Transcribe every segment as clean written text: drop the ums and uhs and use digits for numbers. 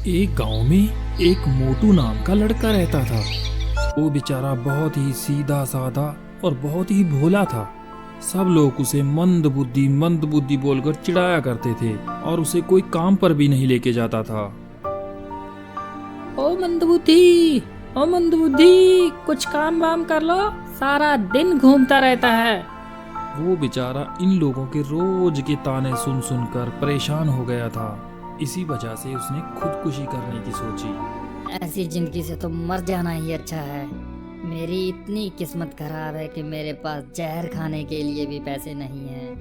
एक गांव में एक मोटू नाम का लड़का रहता था। वो बेचारा बहुत ही सीधा साधा और बहुत ही भोला था। सब लोग उसे मंद बुद्धि बोलकर चिढ़ाया करते थे और उसे कोई काम पर भी नहीं लेके जाता था। ओ मंदबुद्धि, ओ मंदबुद्धि, कुछ काम वाम कर लो, सारा दिन घूमता रहता है। वो बेचारा इन लोगों के रोज के ताने सुन सुनकर परेशान हो गया था। इसी वजह से उसने खुदकुशी करने की सोची। ऐसी जिंदगी से तो मर जाना ही अच्छा है। मेरी इतनी किस्मत खराब है कि मेरे पास जहर खाने के लिए भी पैसे नहीं हैं।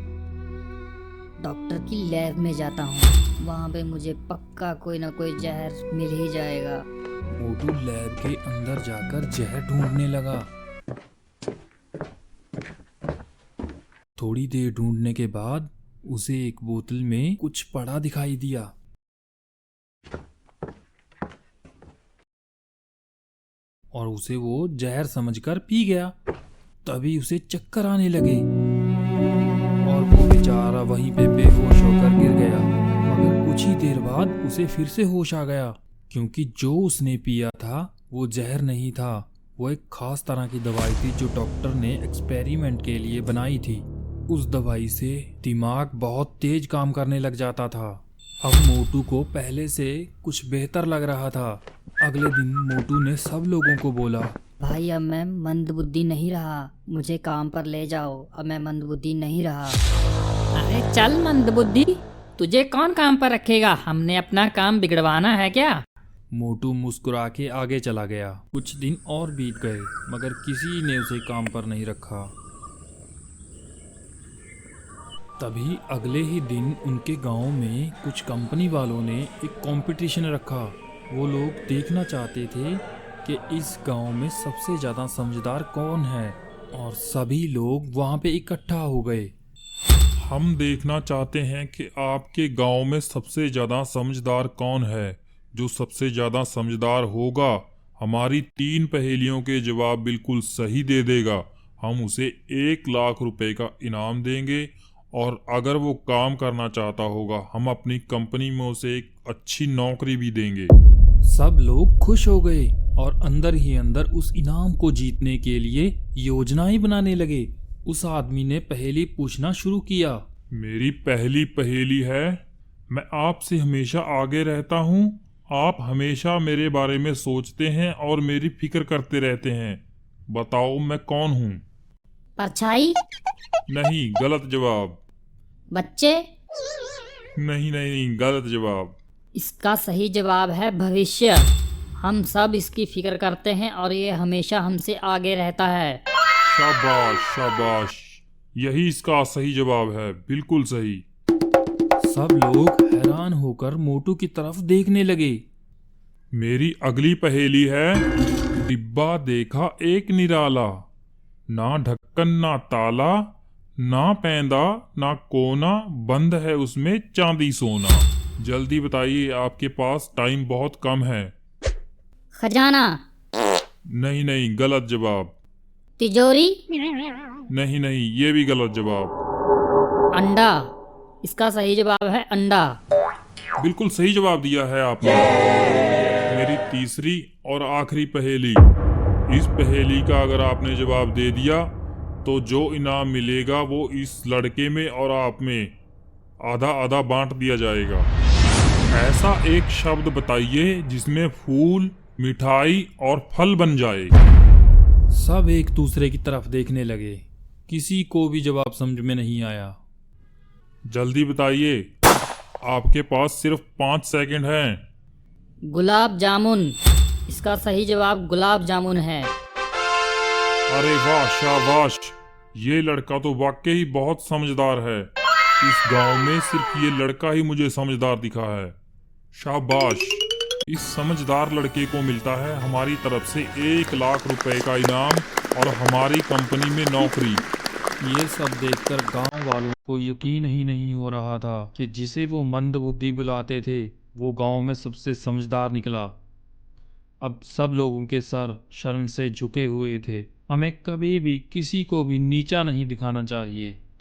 डॉक्टर की लैब में जाता हूँ, वहाँ पे मुझे पक्का कोई ना कोई जहर मिल ही जाएगा। मोटू लैब के अंदर जाकर जहर ढूंढने लगा। थोड़ी देर ढूंढने के बाद उसे एक बोतल में कुछ पड़ा दिखाई दिया। और उसे वो जहर समझकर पी गया। तभी उसे चक्कर आने लगे और वो बेचारा वहीं पे बेहोश होकर गिर गया। मगर कुछ ही देर बाद उसे फिर से होश आ गया, क्योंकि जो उसने पिया था वो जहर नहीं था। वो एक खास तरह की दवाई थी जो डॉक्टर ने एक्सपेरिमेंट के लिए बनाई थी। उस दवाई से दिमाग बहुत तेज काम करने लग जाता था। अब मोटू को पहले से कुछ बेहतर लग रहा था। अगले दिन मोटू ने सब लोगों को बोला, भाई अब मैं मंदबुद्धि नहीं रहा, मुझे काम पर ले जाओ, अब मैं मंदबुद्धि नहीं रहा। अरे चल मंदबुद्धि, तुझे कौन काम पर रखेगा? हमने अपना काम बिगड़वाना है क्या? मोटू मुस्कुरा के आगे चला गया। कुछ दिन और बीत गए, मगर किसी ने उसे काम पर नहीं रखा। तभी अगले ही दिन उनके गांव में कुछ कंपनी वालों ने एक कंपटीशन रखा। वो लोग देखना चाहते थे कि इस गांव में सबसे ज़्यादा समझदार कौन है, और सभी लोग वहां पे इकट्ठा हो गए। हम देखना चाहते हैं कि आपके गांव में सबसे ज्यादा समझदार कौन है। जो सबसे ज्यादा समझदार होगा, हमारी 3 पहेलियों के जवाब बिल्कुल सही दे देगा, हम उसे 1 लाख रुपए का इनाम देंगे। और अगर वो काम करना चाहता होगा, हम अपनी कंपनी में उसे एक अच्छी नौकरी भी देंगे। सब लोग खुश हो गए और अंदर ही अंदर उस इनाम को जीतने के लिए योजनाएं बनाने लगे। उस आदमी ने पहेली पूछना शुरू किया। मेरी पहली पहेली है, मैं आपसे हमेशा आगे रहता हूँ, आप हमेशा मेरे बारे में सोचते हैं और मेरी फिक्र करते रहते हैं, बताओ मैं कौन हूँ? परछाई? नहीं, गलत जवाब। बच्चे? नहीं नहीं, गलत जवाब। इसका सही जवाब है भविष्य। हम सब इसकी फिक्र करते हैं और ये हमेशा हमसे आगे रहता है। शाबाश शाबाश, यही इसका सही जवाब है, बिल्कुल सही। सब लोग हैरान होकर मोटू की तरफ देखने लगे। मेरी अगली पहेली है, डिब्बा देखा एक निराला, ना ढक्कन ना ताला, ना पैंदा ना कोना, बंद है उसमें चांदी सोना। जल्दी बताइए, आपके पास टाइम बहुत कम है। खजाना? नहीं नहीं, गलत जवाब। तिजोरी? नहीं नहीं, ये भी गलत जवाब। अंडा? इसका सही जवाब है अंडा। बिल्कुल सही जवाब दिया है आपने। मेरी तीसरी और आखिरी पहेली। इस पहेली का अगर आपने जवाब दे दिया तो जो इनाम मिलेगा वो इस लड़के में और आप में आधा आधा बांट दिया जाएगा। ऐसा एक शब्द बताइए जिसमें फूल, मिठाई और फल बन जाए। सब एक दूसरे की तरफ देखने लगे। किसी को भी जवाब समझ में नहीं आया। जल्दी बताइए, आपके पास सिर्फ 5 सेकंड हैं। गुलाब जामुन? इसका सही जवाब गुलाब जामुन है। अरे वाह, शाबाश, ये लड़का तो वाकई बहुत समझदार है। इस गांव में सिर्फ ये लड़का ही मुझे समझदार दिखा है। शाबाश, इस समझदार लड़के को मिलता है हमारी तरफ से 1 लाख रुपए का इनाम और हमारी कंपनी में नौकरी। ये सब देखकर गांव वालों को यकीन ही नहीं हो रहा था कि जिसे वो मंदबुद्धि बुलाते थे वो गांव में सबसे समझदार निकला। अब सब लोगों के सर शर्म से झुके हुए थे। हमें कभी भी किसी को भी नीचा नहीं दिखाना चाहिए।